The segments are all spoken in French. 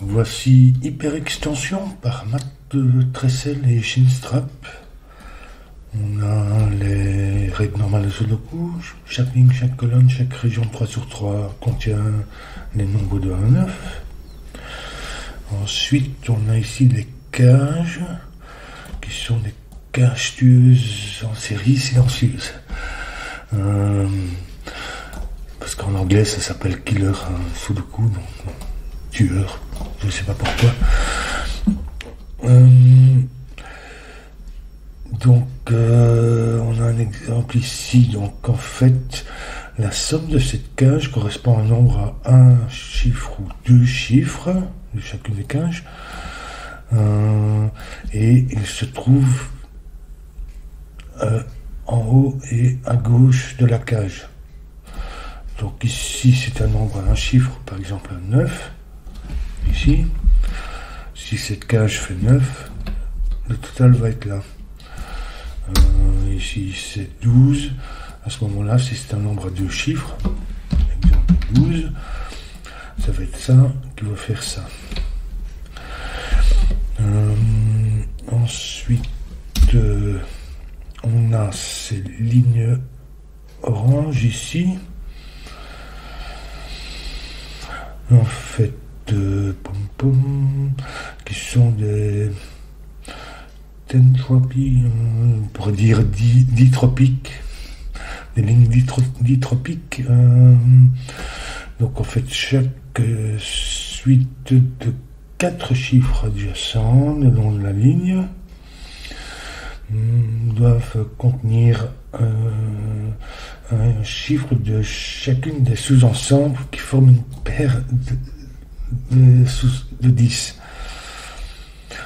Voici Hyper Extension par Matt Tressel et Shinstrap. On a les règles normales de Sudoku. Chaque ligne, chaque colonne, chaque région 3/3 contient les nombres de 1 à 9. Ensuite, on a ici les cages, qui sont des cages tueuses en série silencieuses. Parce qu'en anglais, ça s'appelle killer Sudoku, donc tueur, je ne sais pas pourquoi. On a un exemple ici. Donc, en fait, la somme de cette cage correspond à un nombre à un chiffre ou deux chiffres de chacune des cages. Et il se trouve en haut et à gauche de la cage. Donc ici, c'est un nombre à un chiffre, par exemple un 9. Ici, si cette cage fait 9, le total va être là. Ici, c'est 12. À ce moment-là, si c'est un nombre à deux chiffres, exemple 12, ça va être ça qui va faire ça. Ensuite, on a ces lignes orange ici. En fait, qui sont des tentropies, on pourrait dire ditropiques, des lignes ditropiques. Donc en fait, chaque suite de 4 chiffres adjacents le long de la ligne doivent contenir un chiffre de chacune des sous-ensembles qui forment une paire de 10.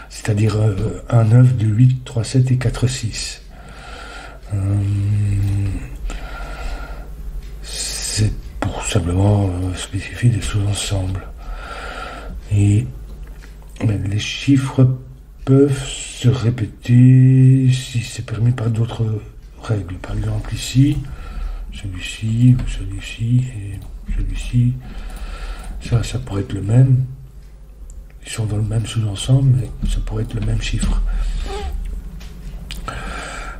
C'est-à-dire 1, 9, 2, 8, 3, 7 et 4, 6. C'est pour simplement spécifier des sous-ensembles. Et les chiffres peuvent se répéter si c'est permis par d'autres règles. Par exemple ici, celui-ci, celui-ci et celui-ci. Ça pourrait être le même. Ils sont dans le même sous-ensemble, mais ça pourrait être le même chiffre.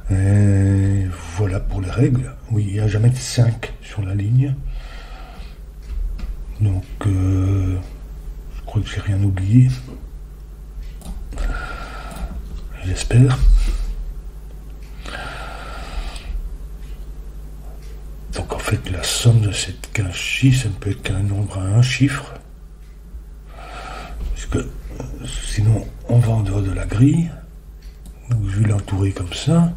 Et voilà pour les règles. Oui, il n'y a jamais de 5 sur la ligne. Donc, je crois que j'ai rien oublié. J'espère. Donc en fait, la somme de cette cage-ci, ça ne peut être qu'un nombre à un chiffre. Parce que sinon, on va en dehors de la grille. Donc je vais l'entourer comme ça.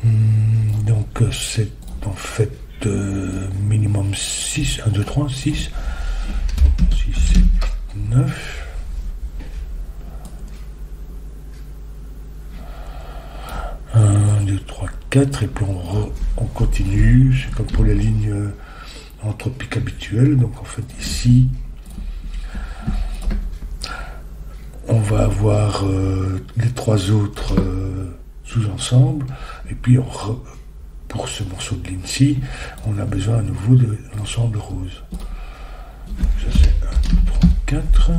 Donc c'est en fait minimum 6. 1, 2, 3, 6. 6, 7, 9. 1, 2, 3, 4, et puis on continue, c'est comme pour les lignes entropiques habituelles. Donc en fait ici, on va avoir les 3 autres sous-ensembles, et puis pour ce morceau de ligne-ci, on a besoin à nouveau de l'ensemble rose. Ça c'est 1, 2, 3, 4.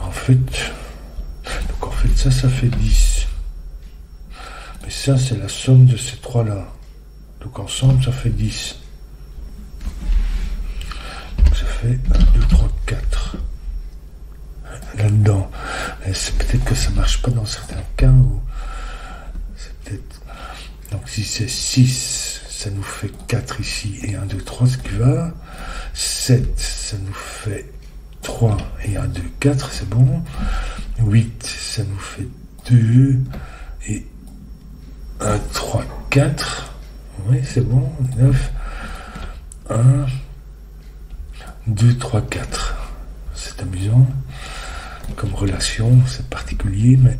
En fait, ça fait 10. Mais ça, c'est la somme de ces 3-là. Donc ensemble, ça fait 10. Donc ça fait 1, 2, 3, 4. Là-dedans. C'est peut-être que ça marche pas dans certains cas. Ou c'est peut-être... Donc si c'est 6, ça nous fait 4 ici. Et 1, 2, 3, ce qui va. 7, ça nous fait 3. Et 1, 2, 4, c'est bon. 8, ça nous fait 2. Et 1, 3, 4. Oui, c'est bon. 9. 1, 2, 3, 4. C'est amusant. Comme relation, c'est particulier, mais...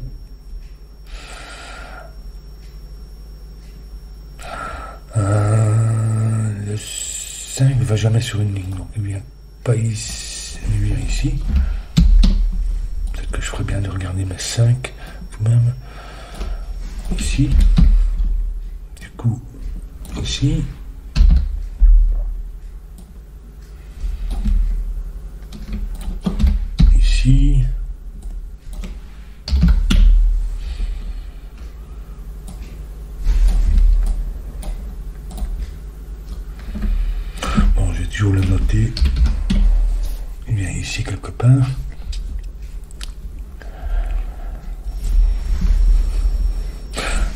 le 5 ne va jamais sur une ligne. Donc il vient pas ici. Il vient ici. Peut-être que je ferais bien de regarder mes 5 tout de même. Ici. Du coup, ici. vais toujours le noter. Il vient ici quelque part.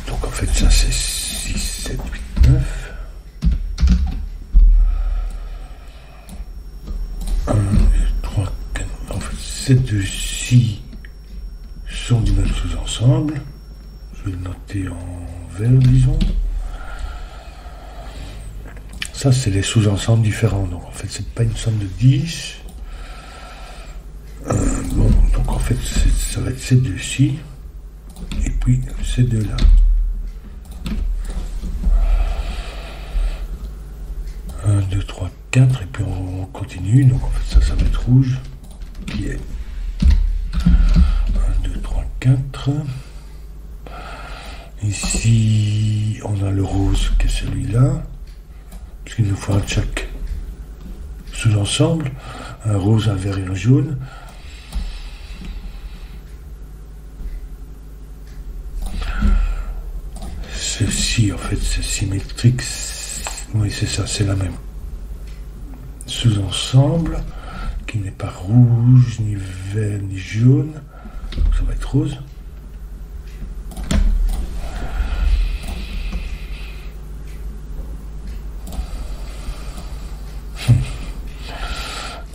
Donc en fait ça c'est 6, 7, 8, 9. 1, 2, 3, 4. En fait ces deux-ci sont du même sous-ensemble. Je vais le noter en vert, disons. Ça, c'est les sous-ensembles différents. Donc, en fait, c'est pas une somme de 10. Bon, donc, en fait, ça va être ces deux-ci. Et puis, ces deux-là. Un, 2, 3, 4. Et puis, on continue. Donc, en fait, ça va être rouge. Qui est 1, 2, 3, 4. Ici, on a le rose qui est celui-là. Parce qu'il nous faut un de chaque sous-ensemble. Un rose, un vert et un jaune. Ceci, en fait, c'est symétrique. Oui, c'est ça, c'est la même. Sous-ensemble, qui n'est pas rouge, ni vert, ni jaune. Donc ça va être rose.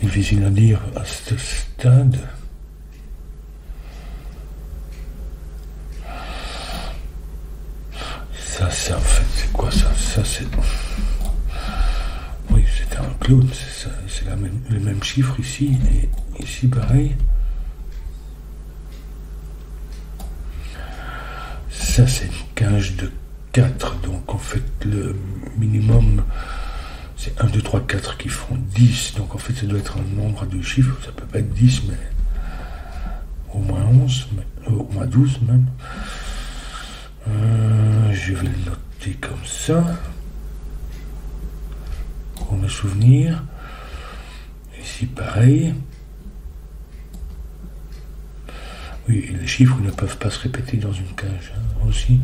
Difficile à dire à ce stade. Ça, c'est en fait, c'est quoi ça? Ça, c'est... Oui, c'était un clown, c'est le même chiffre ici, et ici pareil. Ça, c'est une cage de 4, donc en fait, le minimum... C'est 1, 2, 3, 4 qui font 10. Donc en fait, ça doit être un nombre à deux chiffres. Ça peut pas être 10, mais au moins 11, au moins 12 même. Je vais le noter comme ça. Pour me souvenir. Ici, pareil. Oui, et les chiffres ne peuvent pas se répéter dans une cage, hein, aussi.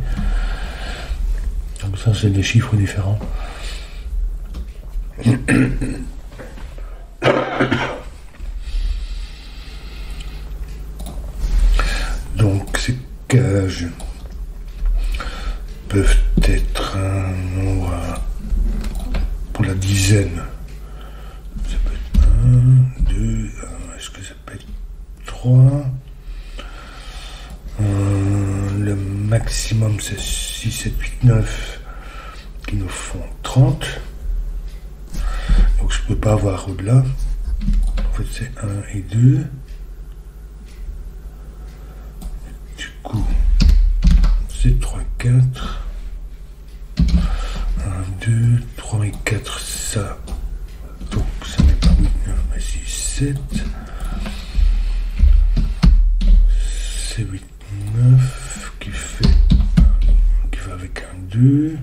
Donc ça, c'est des chiffres différents. Donc ces cages peuvent être un nombre pour la dizaine. Ça peut être 1, 2, est-ce que ça peut être 3? Le maximum c'est 6, 7, 8, 9 qui nous font 30. Donc je ne peux pas avoir au-delà. En fait c'est 1 et 2. Du coup c'est 3, 4. 1, 2, 3 et 4 ça. Donc ça n'est pas 8, 9, mais 6, 7. C'est 8, 9 qui va avec un 2.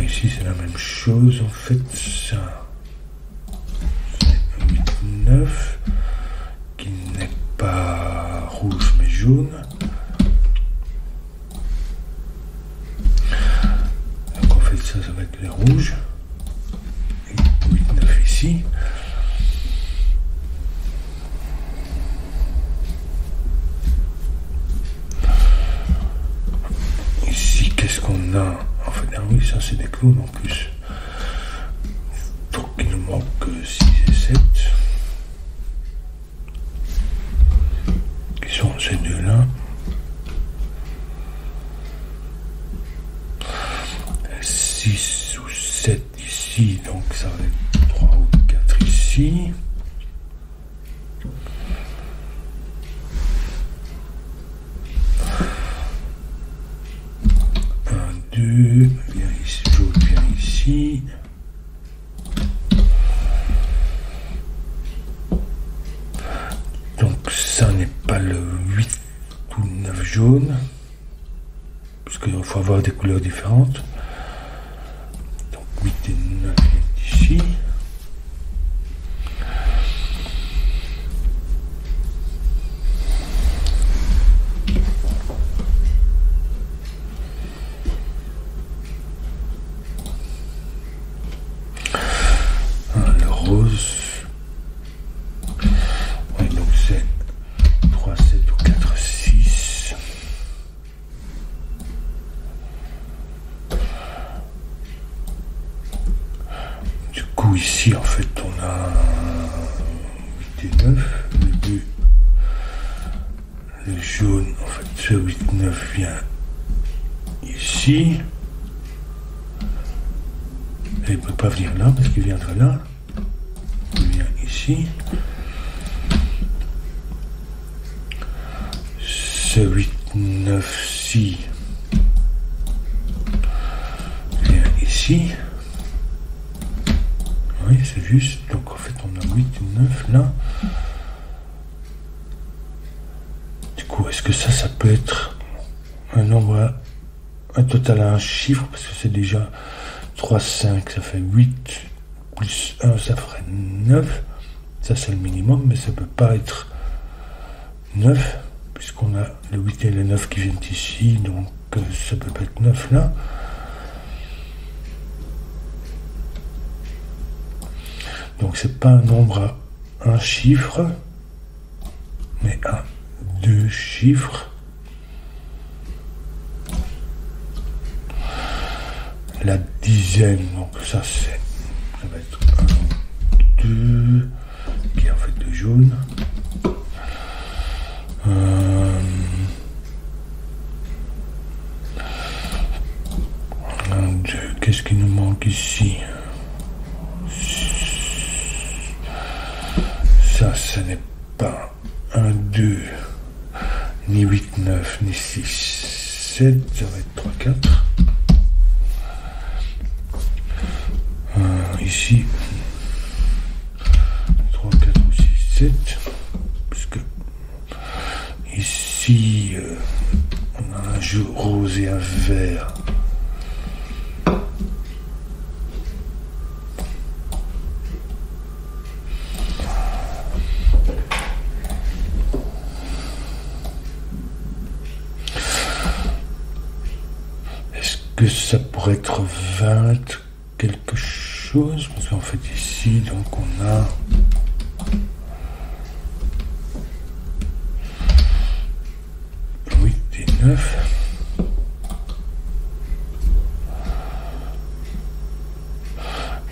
Ici c'est la même chose en fait, ça c'est 8, 9 qui n'est pas rouge mais jaune. Donc en fait ça va être les rouges. Et 8, 9 ici. Ici qu'est-ce qu'on a? En fait, ah oui, ça c'est des clowns en plus. Donc il nous manque 6 et 7. Qui sont ces deux-là. 6 ou 7 ici, donc ça va être 3 ou 4 ici. Viens ici, jaune vient ici. Donc ça n'est pas le 8 ou 9 jaune, parce qu'il faut avoir des couleurs différentes. Donc 8 et 9 ici. ici, en fait, on a 8 et 9. Le jaune, en fait, ce 8, 9 vient ici. Et il ne peut pas venir là, parce qu'il viendra là. Il vient ici. Ce 8, 9, 6 vient ici. Oui, c'est juste. Donc en fait, on a 8 et 9 là. Du coup, est-ce que ça peut être un nombre, un total à un chiffre, parce que c'est déjà 3, 5, ça fait 8, plus 1, ça ferait 9. Ça, c'est le minimum, mais ça peut pas être 9, puisqu'on a le 8 et le 9 qui viennent ici, donc ça peut pas être 9 là. Donc c'est pas un nombre à un chiffre, mais à 2 chiffres. La dizaine, donc ça va être 1, 2, qui est en fait le jaune. 1, 2, qu'est-ce qui nous manque ici? Ça n'est pas 1, 2, ni 8, 9, ni 6, 7, ça va être 3, 4. Ici, 3, 4 ou 6, 7, puisque ici, on a un jeu rose et un vert. Que ça pourrait être 20 quelque chose, parce qu'en fait ici, donc on a et 9.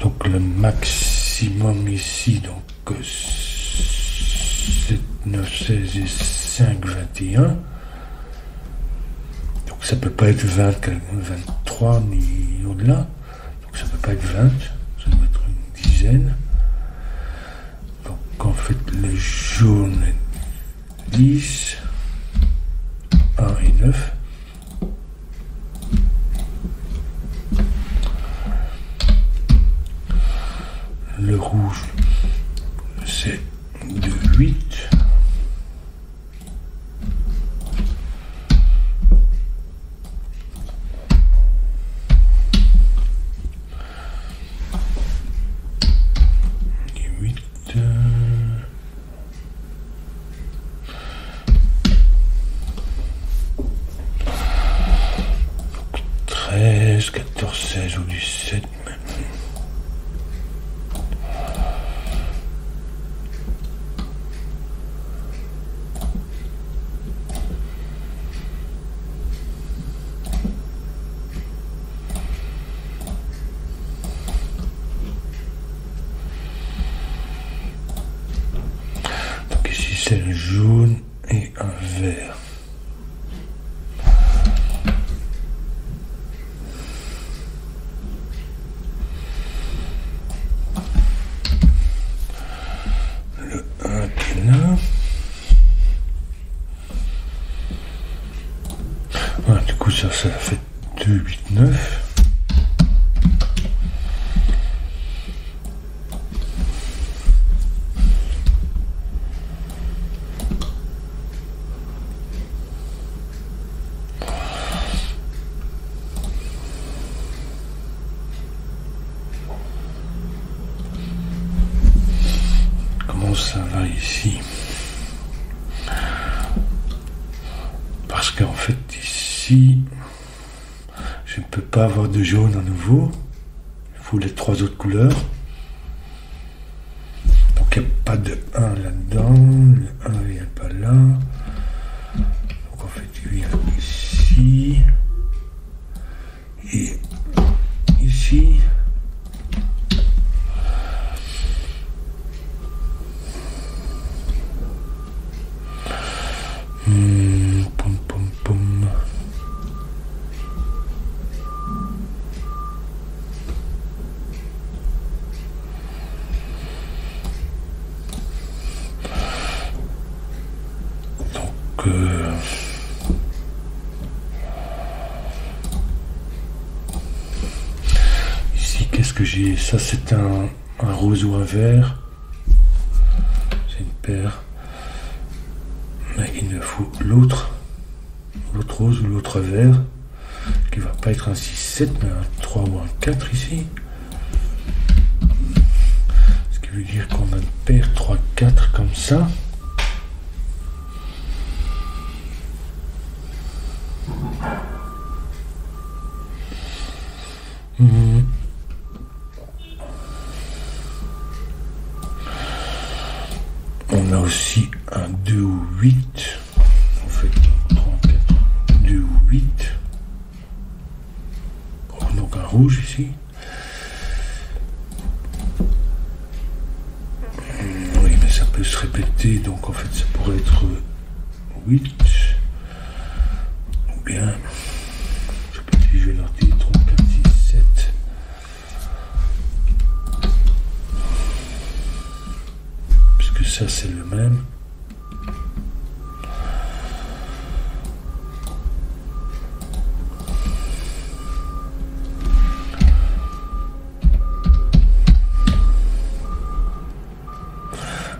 Donc le maximum ici, donc 7, 9, 16 et 5, 21. Ça peut pas être 20, 23 ni au-delà, donc ça peut pas être 20, ça doit être une dizaine. Donc en fait le jaune est 10, 1 et 9. Le rouge c'est 2, 8. Ou du 7 même. Donc ici c'est le jaune et un vert. Voilà, du coup ça fait 2, 8, 9. Comment ça va ici? Parce qu'en fait ici je ne peux pas avoir de jaune à nouveau, il faut les 3 autres couleurs, donc il n'y a pas de 1 là-dedans, le 1 il n'y a pas là, donc en fait il vient ici et ici, que j'ai, ça c'est un rose ou un vert. C'est une paire. Mais il me faut l'autre rose ou l'autre vert, qui va pas être un 6-7, mais un 3 ou un 4 ici. Ce qui veut dire qu'on a une paire 3-4 comme ça. On a aussi un 2 ou 8. En fait, 3, 4, 2 ou 8. Oh, donc un rouge ici. Oui, mais ça peut se répéter, donc en fait ça pourrait être 8. Ou bien, je sais pas si je vais noter 3, 4, 6, 7. Puisque ça c'est le même.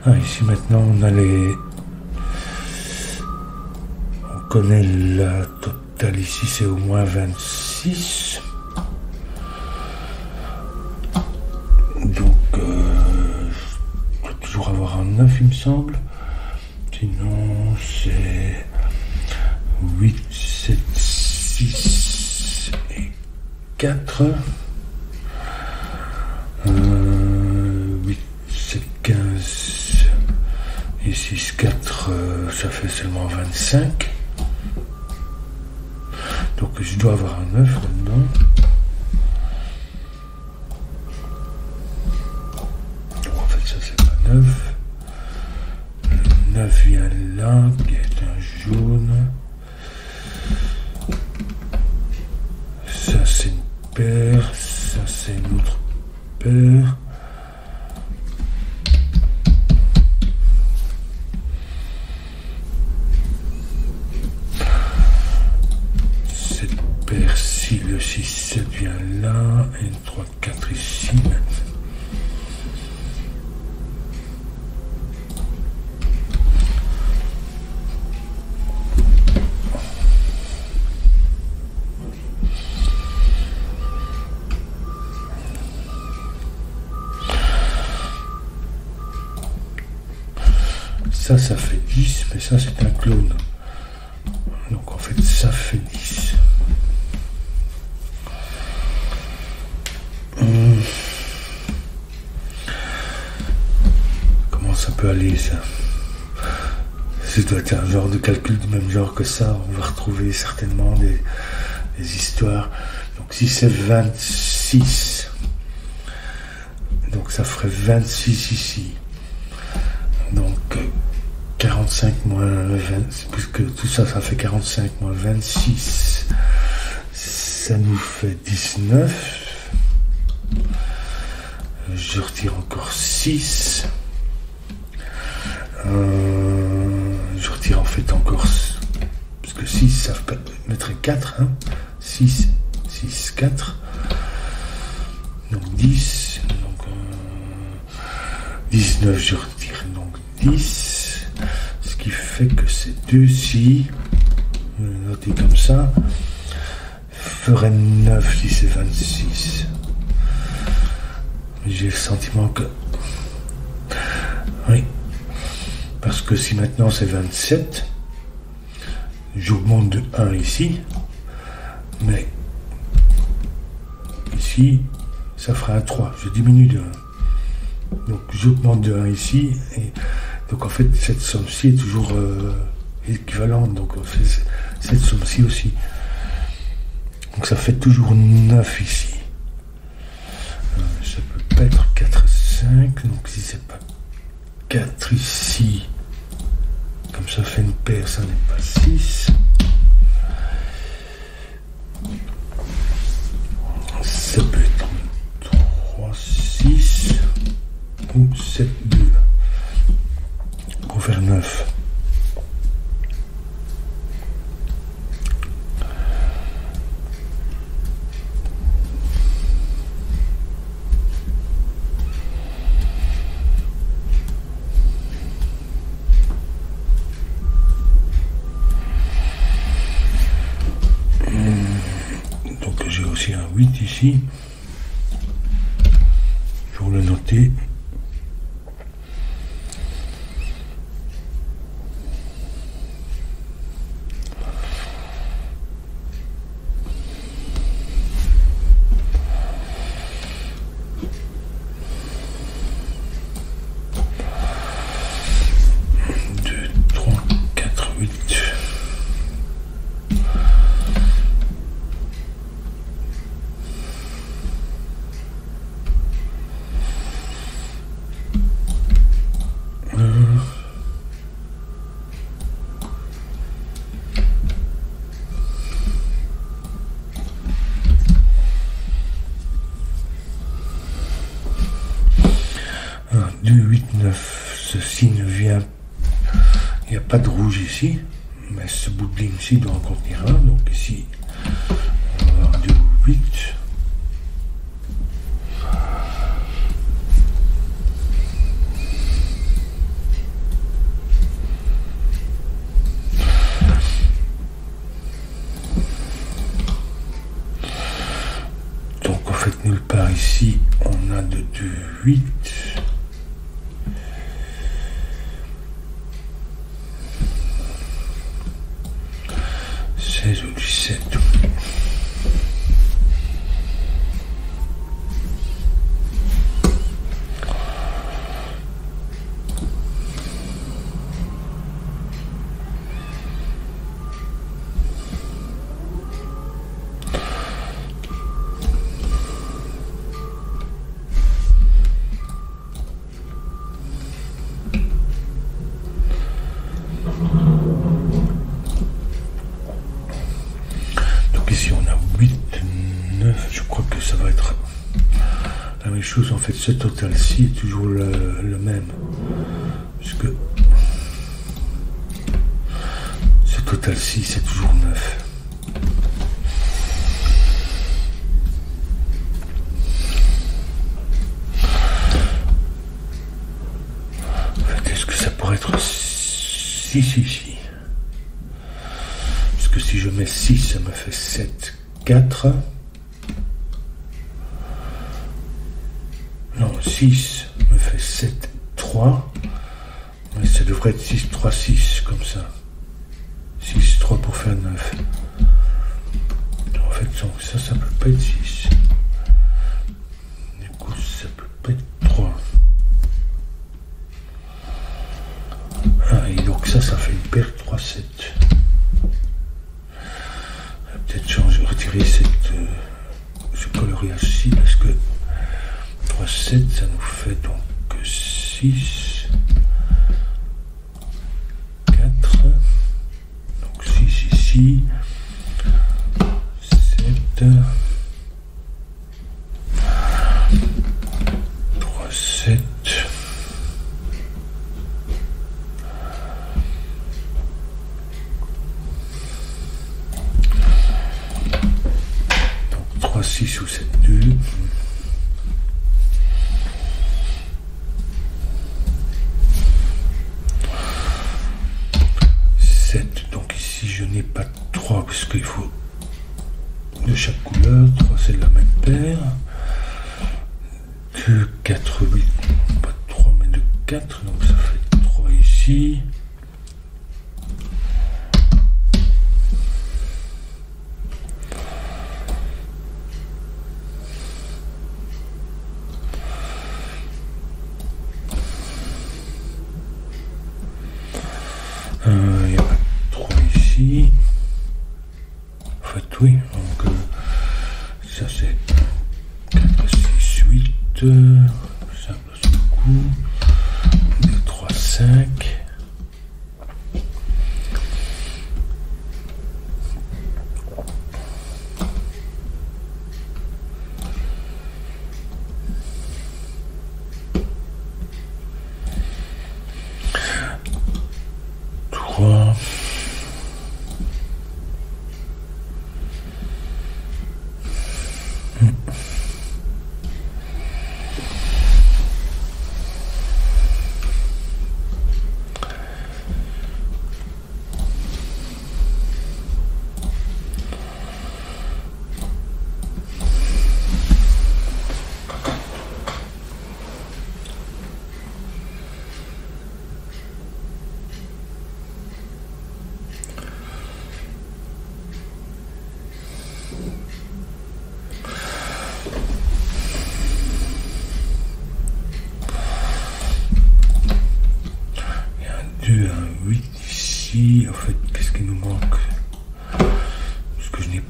Ah, ici maintenant on a les... On connaît la totale ici, c'est au moins 26. Donc je dois toujours avoir un 9 il me semble. Sinon c'est 8, 7, 6 et 4. 8, 7, 15 et 6, 4, ça fait seulement 25. Donc je dois avoir un 9 là-dedans. Donc en fait ça c'est pas 9. Le 9 vient là, qui est un jaune. Ça c'est une paire, ça c'est une autre paire. Si le 6, 7 vient là, et le 3, 4 ici. Ça fait 10, mais ça c'est un clone. Donc en fait ça fait 10. Comment ça peut aller ça? Ça doit être un genre de calcul du même genre que ça. On va retrouver certainement des histoires. Donc si c'est 26, donc ça ferait 26 ici. Donc 45 moins 20, puisque tout ça, ça fait 45 moins 26. Ça nous fait 19. Je retire encore 6. Je retire en fait encore... Parce que 6, ça mettrait 4. Hein. 6, 6, 4. Donc 10. Donc 19, je retire donc 10. Ce qui fait que ces deux-ci, noter comme ça, ferait 9 si c'est 26. J'ai le sentiment que... Oui. Parce que si maintenant c'est 27, j'augmente de 1 ici, mais ici, ça fera un 3. Je diminue de 1. Donc j'augmente de 1 ici, et donc en fait cette somme-ci est toujours équivalente, donc on fait cette somme-ci aussi. Donc ça fait toujours 9 ici. Ça peut pas être 4, 5, donc si c'est pas 4 ici, comme ça fait une paire, ça n'est pas 6. Ça peut être 3, 6 ou 7, 2 pour faire 9. ici. Je vais le noter. Ceci ne vient, il n'y a pas de rouge ici, mais ce bout de ligne ici doit en contenir un, donc ici on va avoir 2 ou 8. Donc en fait nulle part ici on a de 2, 8. 16 ou 17. Ici on a 8, 9, je crois que ça va être la même chose. En fait ce total-ci est toujours le même, puisque ce total-ci c'est toujours 9. En fait, est-ce que ça pourrait être 6 ici? Si je mets 6, ça me fait 7, 4. Non, 6 me fait 7, 3. Mais ça devrait être 6, 3, 6, comme ça. 6, 3 pour faire 9. En fait, ça peut pas être 6. Du coup, ça peut pas être 3. Ah, et donc ça fait une paire 3, 7. Peut-être retirer ce coloriage-ci, parce que 3, 7, ça nous fait donc 6, 4, donc 6 ici, 7, 3, 7, donc 3, 6 ou 7, 2. 7, donc ici je n'ai pas 3 parce qu'il faut de chaque couleur. 3 c'est la même paire. 2, 4, 8, pas de 3 mais de 4, donc ça fait 3 ici. Il n'y a pas de 3 ici. En fait, oui. Donc, ça c'est 4, 6, 8. Ça passe beaucoup. 2, 3, 5.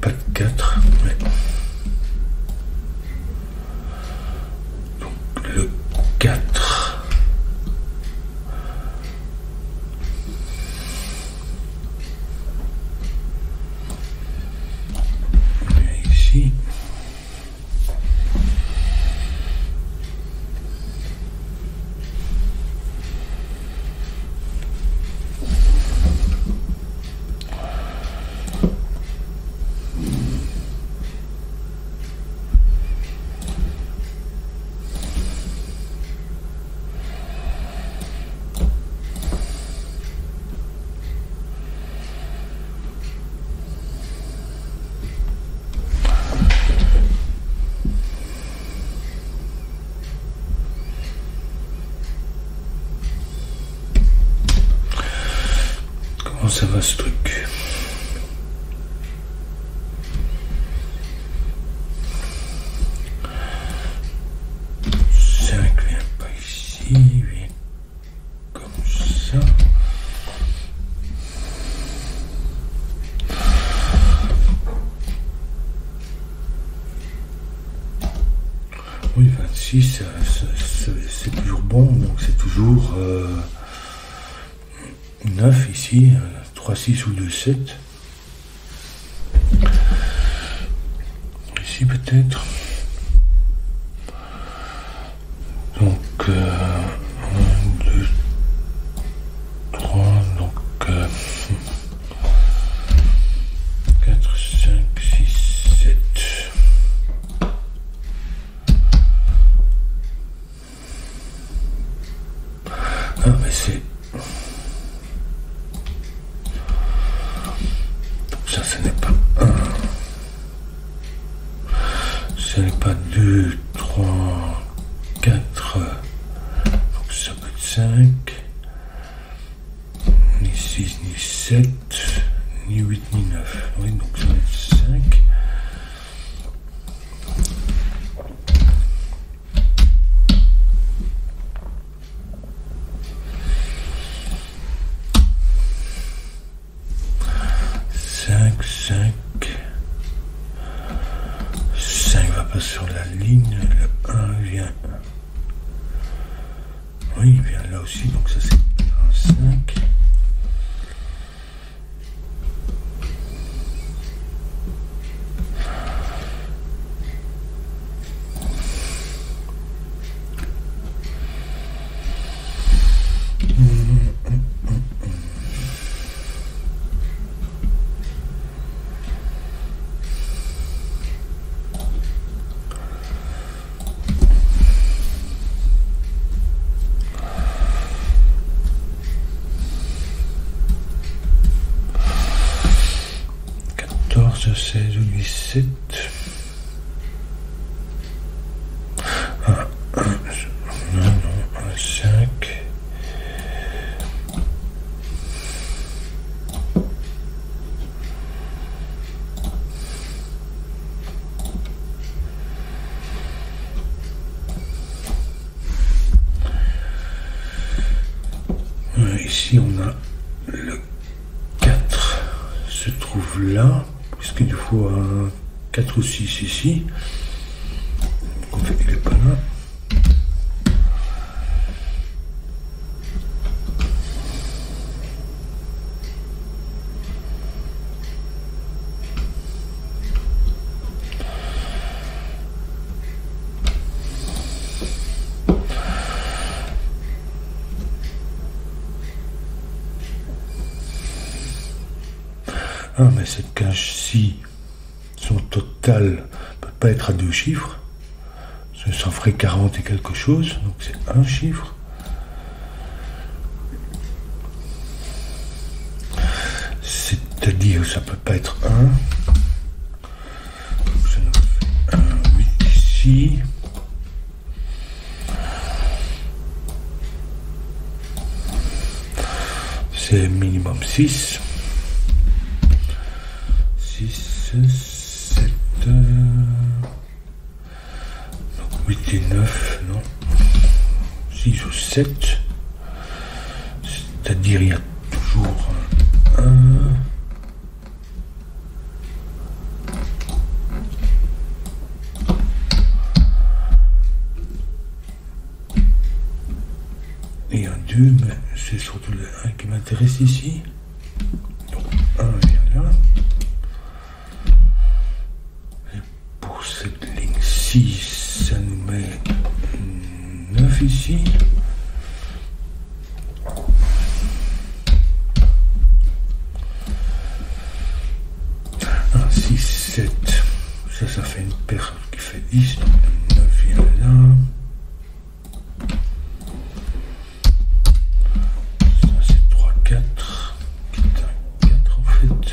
pas de 4, mais... Donc le 4. Et ici. Comment ça va ce truc? Vient pas ici, vient comme ça. Oui, 26, c'est toujours bon, donc c'est toujours 9 ici, 3, 6 ou 2, 7. Ici peut-être. Donc 1, 2, 3, donc 4, 5, 6, 7. Ah mais c'est... Donc ça ce n'est pas 1. Ce n'est pas 2, 3, 4, donc ça peut être 5, ni 6, ni 7, ni 8, ni 9. Oui, donc ça va être 5. Cinq va pas sur la ligne, le 1 vient. Oui, il vient là aussi, donc ça c'est un 5. Je sais, je lui 7. Non, 5. Ici, on a le 4 se trouve là. Puisqu'il faut un 4 ou 6 ici. En fait, il n'est pas là. Ah, mais cette cage-ci, son total ne peut pas être à 2 chiffres. Ça ferait 40 et quelque chose, donc c'est un chiffre. C'est-à-dire, ça ne peut pas être 1. Donc ça nous fait un 8 ici. C'est minimum 6. 6, 7, donc 8 et 9, non, 6 ou 7, c'est-à-dire il y a toujours un 2, mais c'est surtout le 1 qui m'intéresse ici. Donc 1 vient là. Et pour cette ligne 6, ça nous met 9 ici. 1, 6, 7. Ça fait une paire qui fait 10. Donc le 9 vient là. Ça c'est 3, 4. Qui est un 4 en fait.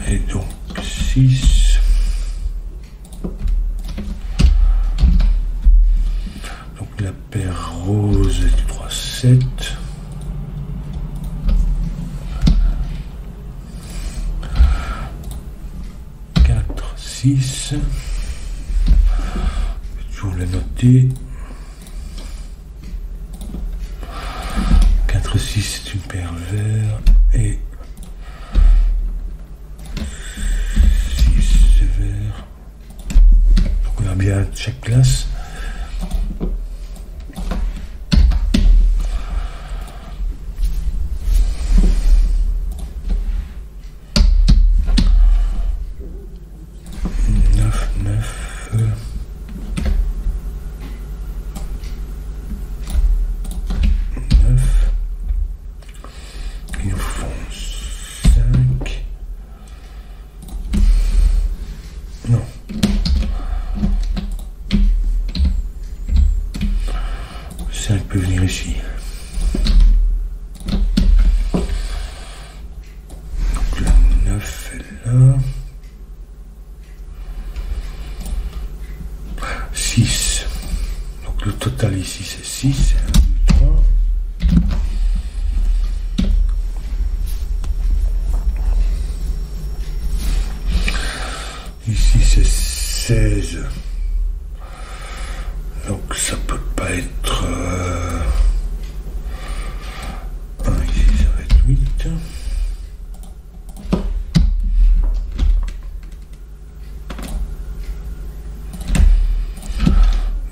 Et donc 6. Donc la paire rose est 3, 7. 6. Toujours le noter. 4, 6 c'est une paire vert et 6 c'est vert. Donc on a bien chaque classe. Peut venir ici. Donc le 9 est là. 6. Donc le total ici c'est 6. C'est 1, 2, 3. Ici c'est 16. Donc ça peut pas être 1 ici, ça va être 8.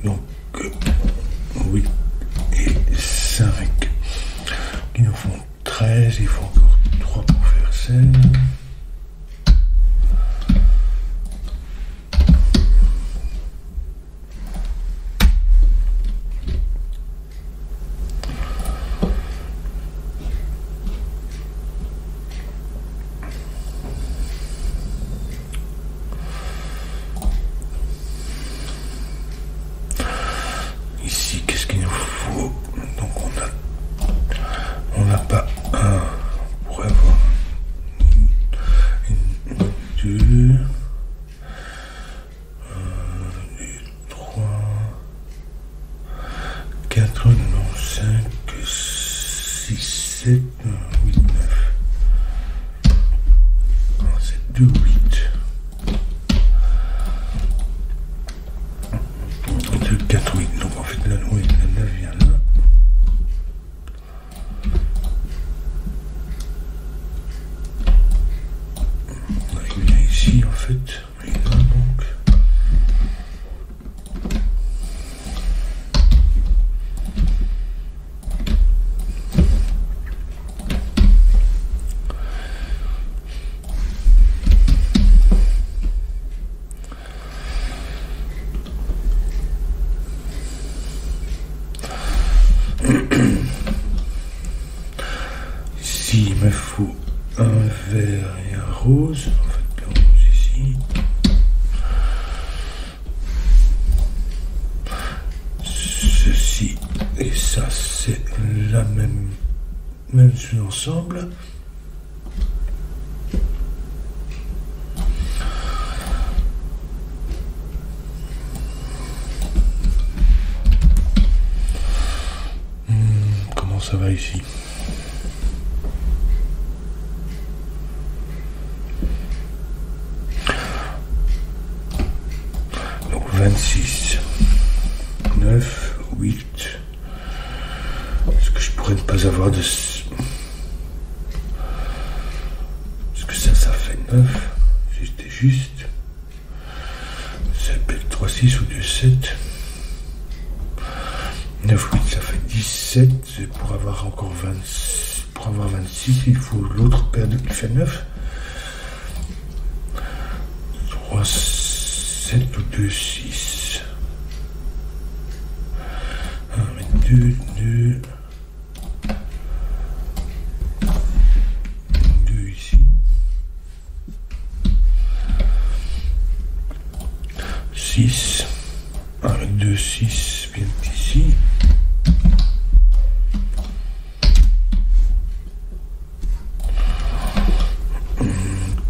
Donc 8 et 5 qui nous font 13. Il faut encore 3 pour faire 16. Ici, qu'est-ce qu'il nous faut? Donc on n'a pas un. On pourrait avoir une 2, 3, 4, non, 5, 6, 7, 8, 9. C'est 2, 8. 2, 4, 8. Donc en fait, là, oui, la 9 vient là. Il vient ici, en fait. Il est là, donc. Ici, il me faut un vert et un rose. En fait, le rose ici. Ceci et ça, c'est la même sous-ensemble. Comment ça va ici? Donc 26, 9, 8. Est-ce que je pourrais ne pas avoir de... Est-ce que ça fait 9? C'était juste. Ça peut être 3. 3, 6 ou 2, 7. 9, 8, ça fait 17. Et pour avoir encore 26, il faut l'autre paire qui fait 9. 3, 7 ou 2, 6. 1, 2, 2. 2 ici. 6. 1, 2, 6 viennent ici.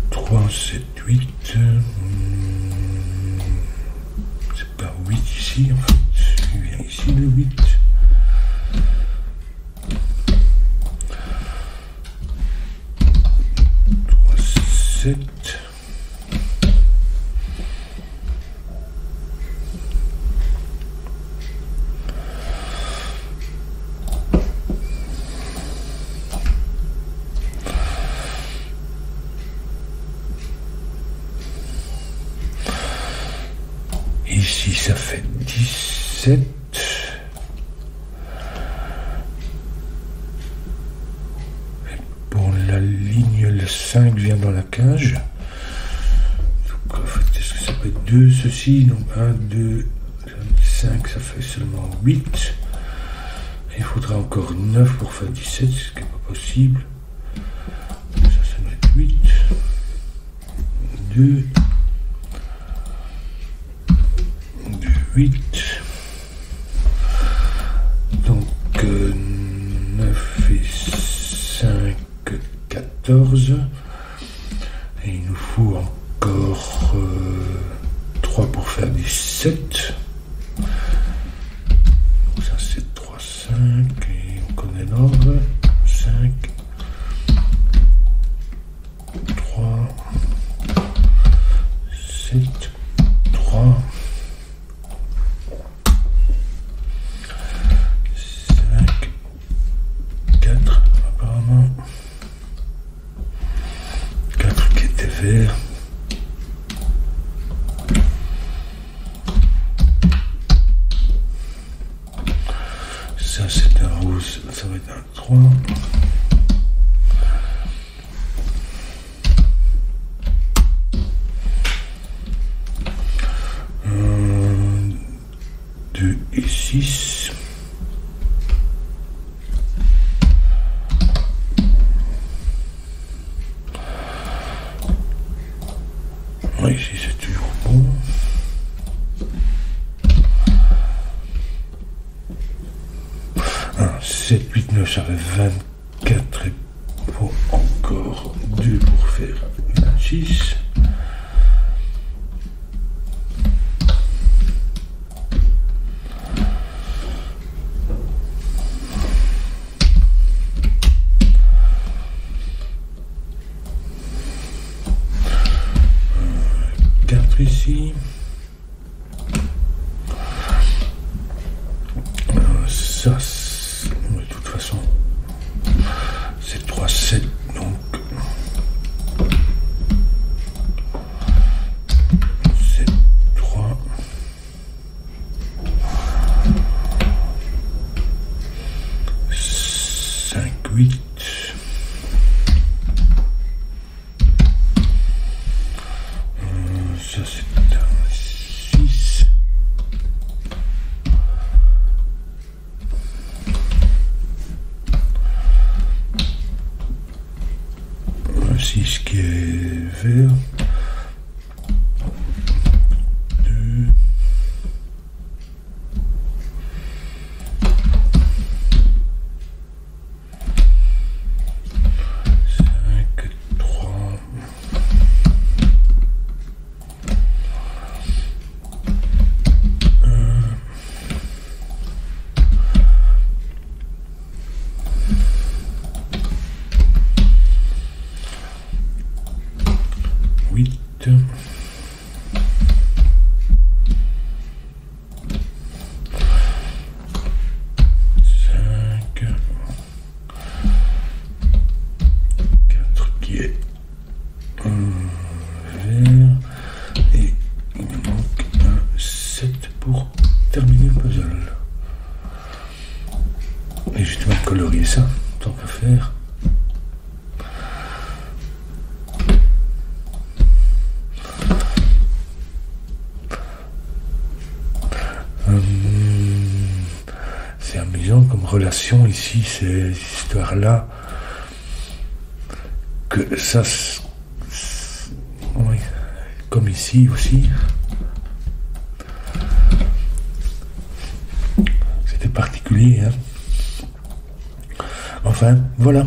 3, 7, 8. C'est pas 8 ici, en fait. Il vient ici le 8. 3, 7. Ici, ça fait 17. Et pour la ligne, le 5 vient dans la cage. Donc, en fait, est-ce que ça peut être 2, ceci? Donc, 1, 2, 5, ça fait seulement 8. Il faudra encore 9 pour faire 17, ce qui n'est pas possible. Ça doit être 8. 2. 8. Donc 9 et 5, 14. Et il nous faut encore 3 pour faire 17. Donc ça c'est 3, 5. Et on connaît l'ordre. 5, 3, 7, 3. 4 qui était vert. Ça c'est un rose, ça va être un 3. 2 et 6. Ici c'est toujours bon. 1, 7, 8, 9, ça fait 24. Et il faut encore 2 pour faire 26. Ici, ça, de toute façon, c'est 3, 7, donc 7, 3, 5, 8. Ça c'est un 6. Un 6 qui est vert. 2. 5, 3. 8, disons, comme relation ici, ces histoires-là, que ça, oui, comme ici aussi, c'était particulier, hein. Enfin, voilà.